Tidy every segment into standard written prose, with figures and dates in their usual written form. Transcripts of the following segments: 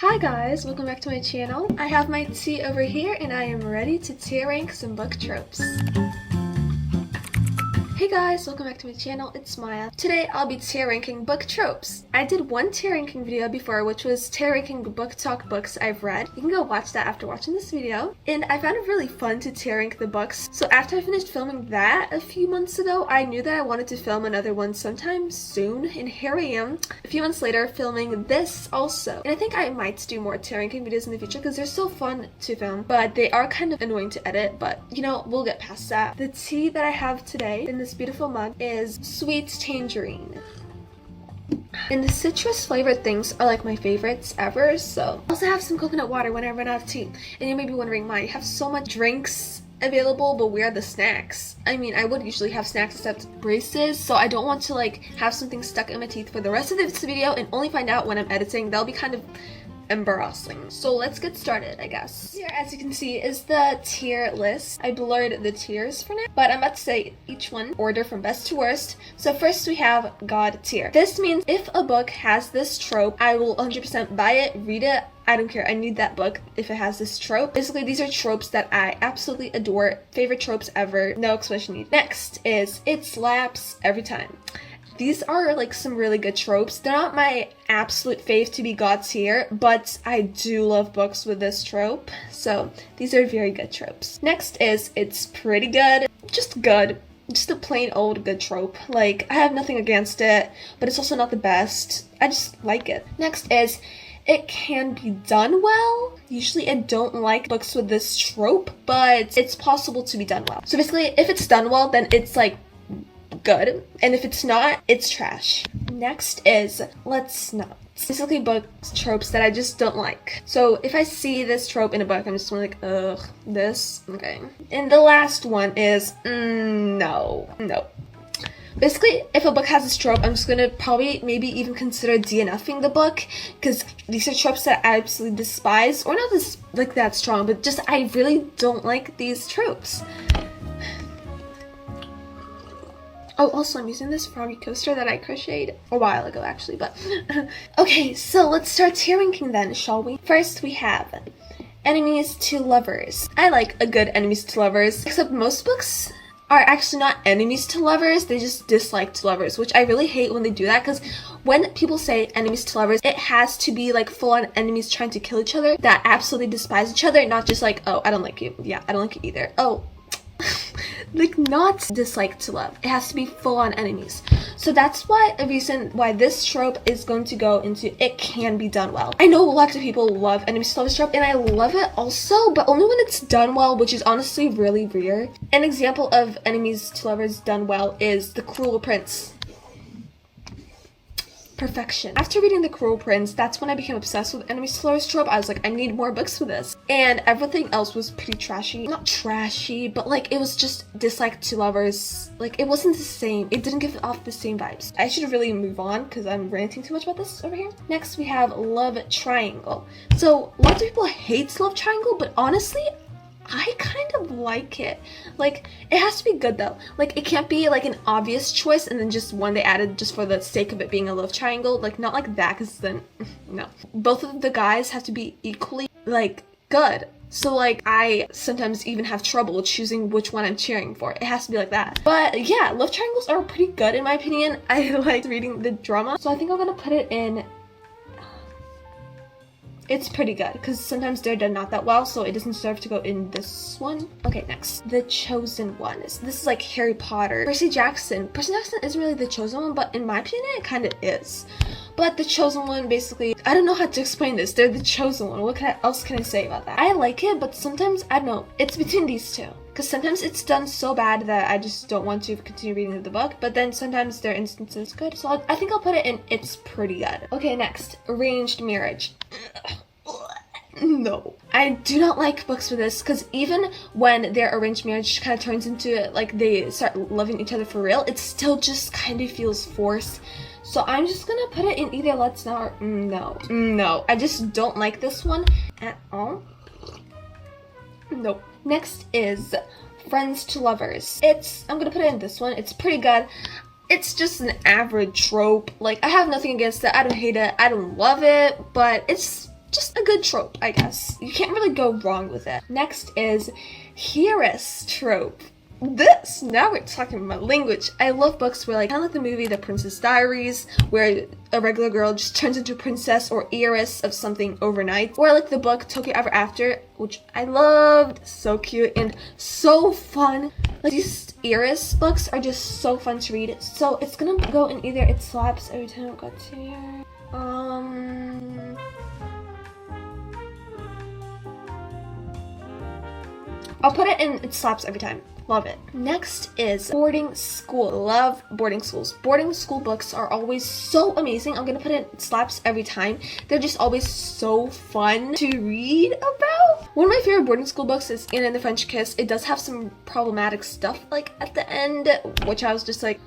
Hi guys, welcome back to my channel. I have my tea over here and I am ready to tier rank some book tropes. Hey guys, welcome back to my channel, it's Maya. Today I'll be tier ranking book tropes. I did one tier ranking video before, which was tier ranking book talk books I've read. You can go watch that after watching this video. And I found it really fun to tier rank the books. So after I finished filming that a few months ago, I knew that I wanted to film another one sometime soon. And here I am, a few months later, filming this also. And I think I might do more tier ranking videos in the future because they're so fun to film. But they are kind of annoying to edit, but you know, we'll get past that. The tea that I have today in this beautiful mug is sweet tangerine. And the citrus flavored things are like my favorites ever, so I also have some coconut water when I run out of tea. And you may be wondering why you have so much drinks available, but where are the snacks? I mean, I would usually have snacks except braces, so I don't want to like have something stuck in my teeth for the rest of this video and only find out when I'm editing. That'll be kind of embarrassing. So let's get started, I guess. Here, as you can see, is the tier list. I blurred the tiers for now, but I'm about to say each one, order from best to worst. So first we have God tier. This means if a book has this trope, I will 100% buy it, read it. I don't care, I need that book if it has this trope. Basically, these are tropes that I absolutely adore. Favorite tropes ever, no explanation needed. Next is it slaps every time. These are like some really good tropes. They're not my absolute fave to be God tier, but I do love books with this trope. So these are very good tropes. Next is it's pretty good. Just good. Just a plain old good trope. Like, I have nothing against it, but it's also not the best. I just like it. Next is it can be done well. Usually I don't like books with this trope, but it's possible to be done well. So basically, if it's done well, then it's like good, and if it's not, it's trash. Next is let's not. Basically book tropes that I just don't like. So if I see this trope in a book, I'm just like, ugh, this, okay. And the last one is no. Basically, if a book has this trope, I'm just gonna probably maybe even consider DNFing the book, because these are tropes that I absolutely despise, or not this like that strong, but just I really don't like these tropes. Oh, also, I'm using this froggy coaster that I crocheted a while ago, actually, but okay, so let's start tier ranking then, shall we? First, we have enemies to lovers. I like a good enemies to lovers, except most books are actually not enemies to lovers, they just dislike to lovers, which I really hate when they do that, because when people say enemies to lovers, it has to be like full-on enemies trying to kill each other that absolutely despise each other, not just like, oh, I don't like you. Yeah, I don't like you either. Oh. Like, not dislike to love. It has to be full-on enemies. So that's why a reason why this trope is going to go into it can be done well. I know lots of people love enemies to lovers trope, and I love it also, but only when it's done well, which is honestly really rare. An example of enemies to lovers done well is The Cruel Prince. Perfection. After reading The Cruel Prince, that's when I became obsessed with enemies to lovers trope. I was like, I need more books for this. And everything else was pretty trashy. Not trashy, but like it was just dislike to lovers. Like it wasn't the same. It didn't give off the same vibes. I should really move on because I'm ranting too much about this over here. Next we have love triangle. So lots of people hate love triangle, but honestly, I kind of like it. Like, it has to be good though. Like, it can't be like an obvious choice and then just one they added just for the sake of it being a love triangle. Like, not like that, because then, no. Both of the guys have to be equally, like, good. So, like, I sometimes even have trouble choosing which one I'm cheering for. It has to be like that. But yeah, love triangles are pretty good in my opinion. I like reading the drama. So I think I'm gonna put it in. It's pretty good, because sometimes they're done not that well, so it doesn't serve to go in this one. Okay, next. The Chosen One. This is like Harry Potter. Percy Jackson. Percy Jackson isn't really the chosen one, but in my opinion, it kind of is. But the Chosen One, basically, I don't know how to explain this. They're the chosen one. What else can I say about that? I like it, but sometimes, I don't know, it's between these two. Because sometimes it's done so bad that I just don't want to continue reading the book, but then sometimes there are instances good, so I think I'll put it in it's pretty good. Okay, next. Arranged marriage. No. I do not like books with this, because even when their arranged marriage kind of turns into like they start loving each other for real, it still just kind of feels forced. So I'm just gonna put it in either let's not or no. I just don't like this one at all. Nope. Next is friends to lovers. I'm gonna put it in this one. It's pretty good. It's just an average trope. Like, I have nothing against it. I don't hate it. I don't love it, but it's just a good trope, I guess. You can't really go wrong with it. Next is heiress trope. Now we're talking about language. I love books where, like, kind of like the movie The Princess Diaries, where a regular girl just turns into a princess or heiress of something overnight. Or like the book Tokyo Ever After, which I loved. So cute and so fun. Like, these heiress books are just so fun to read. So it's gonna go in either it slaps every time it got here. I'll put it in it slaps every time. Love it. Next is boarding school. Love boarding schools. Boarding school books are always so amazing. I'm gonna put it slaps every time. They're just always so fun to read about. One of my favorite boarding school books is Anna and the French Kiss. It does have some problematic stuff like at the end, which I was just like,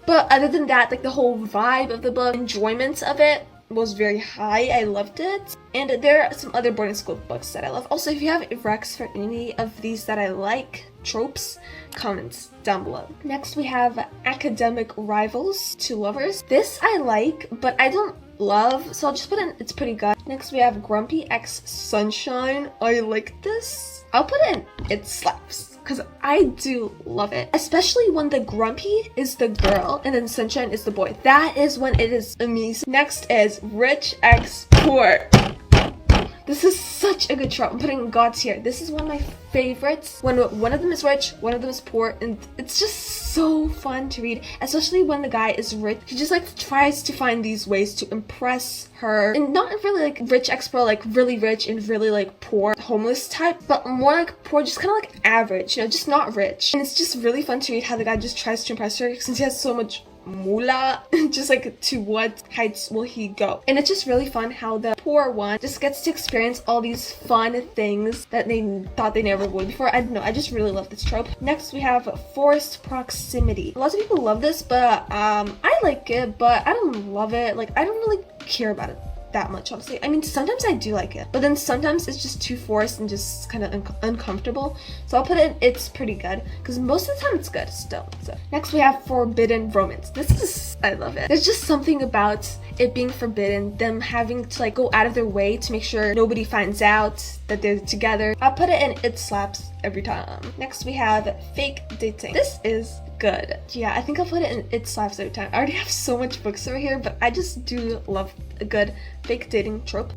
but other than that, like the whole vibe of the book, enjoyment of it was very high. I loved it. And there are some other boarding school books that I love. Also, if you have recs for any of these that I like, tropes, comments down below. Next we have academic rivals to lovers. This I like, but I don't love, so I'll just put in it's pretty good. Next we have Grumpy X Sunshine. I like this. I'll put in it slaps, because I do love it. Especially when the Grumpy is the girl and then Sunshine is the boy. That is when it is amazing. Next is Rich X Poor. This is such a good trope. I'm putting God's here. This is one of my favorites. When one of them is rich, one of them is poor, and it's just so fun to read. Especially when the guy is rich. He just like tries to find these ways to impress her. And not really like rich ex-pro, like really rich and really like poor, homeless type, but more like poor, just kind of like average, you know, just not rich. And it's just really fun to read how the guy just tries to impress her since he has so much moolah, just like to what heights will he go. And it's just really fun how the poor one just gets to experience all these fun things that they thought they never would before. I don't know, I just really love this trope. Next we have forced proximity. Lots of people love this, but I like it, but I don't love it. Like, I don't really care about it that much, honestly. I mean, sometimes I do like it, but then sometimes it's just too forced and just kind of uncomfortable. So I'll put it in it's pretty good, because most of the time it's good still. So next we have forbidden romance. This is, I love it. There's just something about it being forbidden, them having to like go out of their way to make sure nobody finds out that they're together. I'll put it in it slaps every time. Next we have fake dating. This is good. Yeah, I think I'll put it in it slaps every time. I already have so much books over here, but I just do love a good fake dating trope.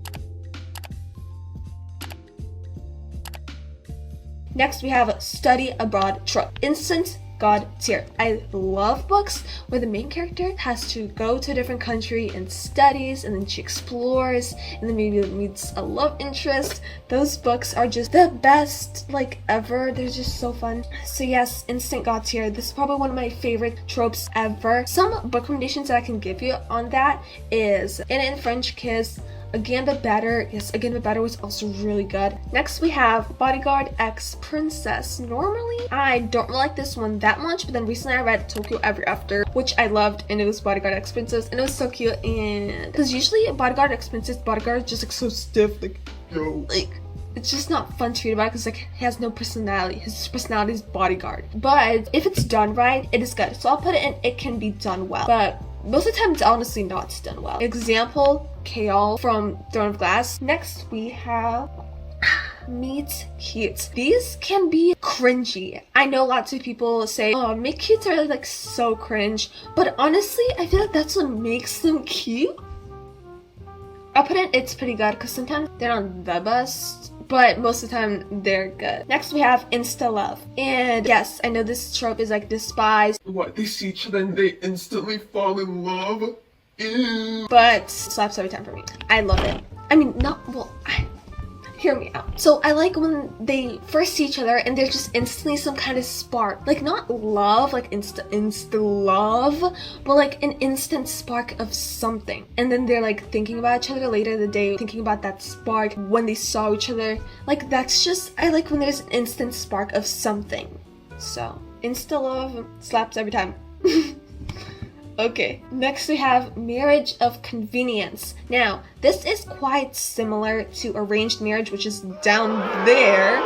Next we have study abroad trope. Instant God tier. I love books where the main character has to go to a different country and studies, and then she explores, and then maybe meets a love interest. Those books are just the best, like, ever. They're just so fun. So yes, instant God tier. This is probably one of my favorite tropes ever. Some book recommendations that I can give you on that is Anna and French Kiss, Again But Better. Yes, Again But Better was also really good. Next we have Bodyguard X Princess. Normally I don't like this one that much, but then recently I read Tokyo Ever After, which I loved, and it was Bodyguard X Princess, and it was so cute. And because usually Bodyguard X Princess, Bodyguard is just like so stiff, like, yo, like, it's just not fun to read about because like he has no personality. His personality is Bodyguard. But if it's done right, it is good. So I'll put it in it can be done well. But most of the time it's honestly not done well. Example, Kale from Throne of Glass. Next we have Meet Cute. These can be cringy. I know lots of people say, oh, Meet Cutes are like so cringe, but honestly I feel like that's what makes them cute. I'll put in it's pretty good because sometimes they're not the best, but most of the time they're good. Next we have Insta Love. And yes, I know this trope is like despised. What, they see each other and they instantly fall in love? Ew. But slaps every time for me. I love it. I mean, hear me out. So I like when they first see each other and there's just instantly some kind of spark. Like not love, like insta love, but like an instant spark of something. And then they're like thinking about each other later in the day, thinking about that spark when they saw each other. Like that's just, I like when there's an instant spark of something. So insta love slaps every time. Okay, next we have Marriage of Convenience. Now, this is quite similar to Arranged Marriage, which is down there,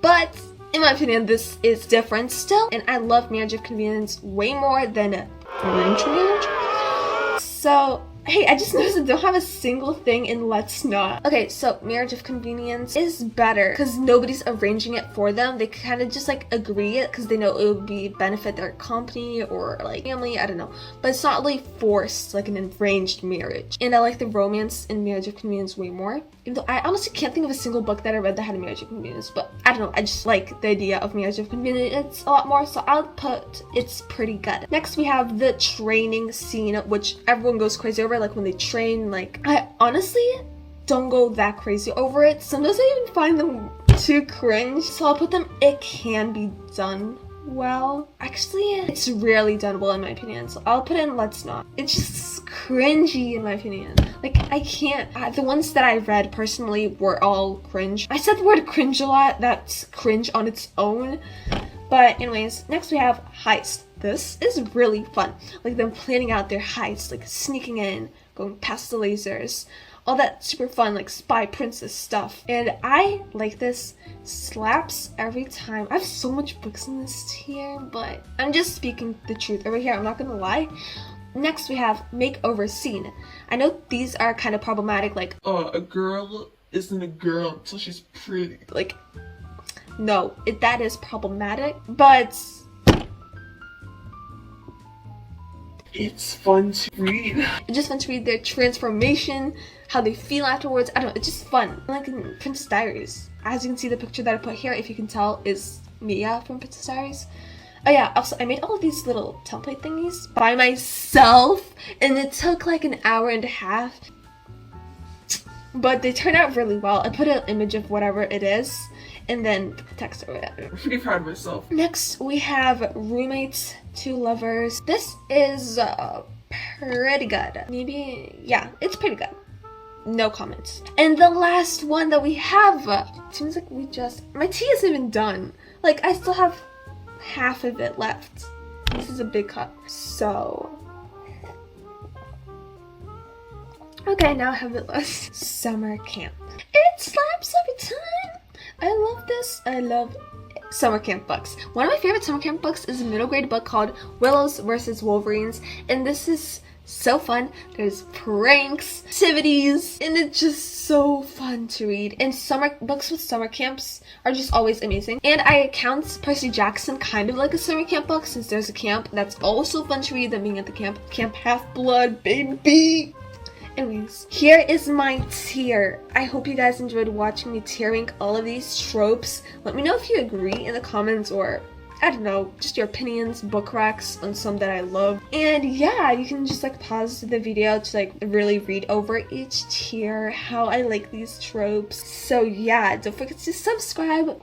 but in my opinion, this is different still, and I love Marriage of Convenience way more than Arranged Marriage. So, Hey, I just noticed I don't have a single thing in Let's Not. Okay, so Marriage of Convenience is better because nobody's arranging it for them. They kind of just like agree it because they know it would be benefit their company or like family, I don't know. But it's not really forced like an arranged marriage. And I like the romance in Marriage of Convenience way more. Even though I honestly can't think of a single book that I read that had a Marriage of Convenience, but I don't know, I just like the idea of Marriage of Convenience a lot more, so I'll put it's pretty good. Next we have the training scene, which everyone goes crazy over, like when they train. Like, I honestly don't go that crazy over it. Sometimes I even find them too cringe, so I'll put them it can be done well. Actually, it's rarely done well in my opinion, so I'll put in Let's Not. It's just cringy in my opinion. Like, I can't, the ones that I read personally were all cringe. I said the word cringe a lot, that's cringe on its own. But anyways, next we have Heist. This is really fun. Like them planning out their heist, like sneaking in, going past the lasers, all that super fun like spy princess stuff. And I like this. Slaps every time. I have so much books in this tier, but I'm just speaking the truth over here. I'm not gonna lie. Next we have Makeover Scene. I know these are kind of problematic, like a girl isn't a girl until she's pretty. Like, no, that is problematic, but it's fun to read. It's just fun to read their transformation, how they feel afterwards. I don't know, it's just fun. Like in Princess Diaries. As you can see, the picture that I put here, if you can tell, is Mia from Princess Diaries. Oh yeah, also I made all these little template thingies by myself, and it took like an hour and a half. But they turned out really well. I put an image of whatever it is, and then put the text over it. I'm pretty proud of myself. Next, we have Roommates, Two Lovers. This is pretty good. Maybe, yeah, it's pretty good. No comments. And the last one that we have, seems like we just, my tea isn't even done. Like, I still have half of it left. This is a big cup. So, okay, now I have it left. Summer Camp. It slaps every time. I love this. I love summer camp books. One of my favorite summer camp books is a middle grade book called Willows vs. Wolverines, and this is so fun. There's pranks, activities, and it's just so fun to read. And summer books with summer camps are just always amazing. And I count Percy Jackson kind of like a summer camp book, since there's a camp that's also fun to read than being at the camp. Camp Half-Blood, baby! Anyways, here is my tier. I hope you guys enjoyed watching me tier rank all of these tropes. Let me know if you agree in the comments, or I don't know, just your opinions, book racks on some that I love. And yeah, you can just like pause the video to like really read over each tier, how I like these tropes. So yeah, don't forget to subscribe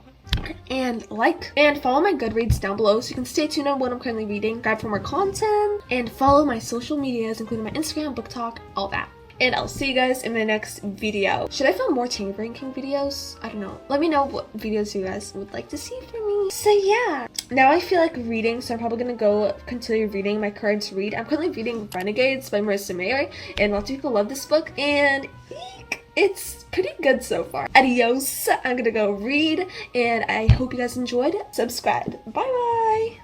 and like, and follow my Goodreads down below so you can stay tuned on what I'm currently reading, subscribe for more content, and follow my social medias, including my Instagram, book talk, all that. And I'll see you guys in my next video. Should I film more tier ranking videos? I don't know. Let me know what videos you guys would like to see from me. So yeah, now I feel like reading, so I'm probably gonna go continue reading my current read. I'm currently reading Renegades by Marissa Mayer, and lots of people love this book, and eek, it's pretty good so far. Adios. I'm gonna go read, and I hope you guys enjoyed. Subscribe. Bye bye.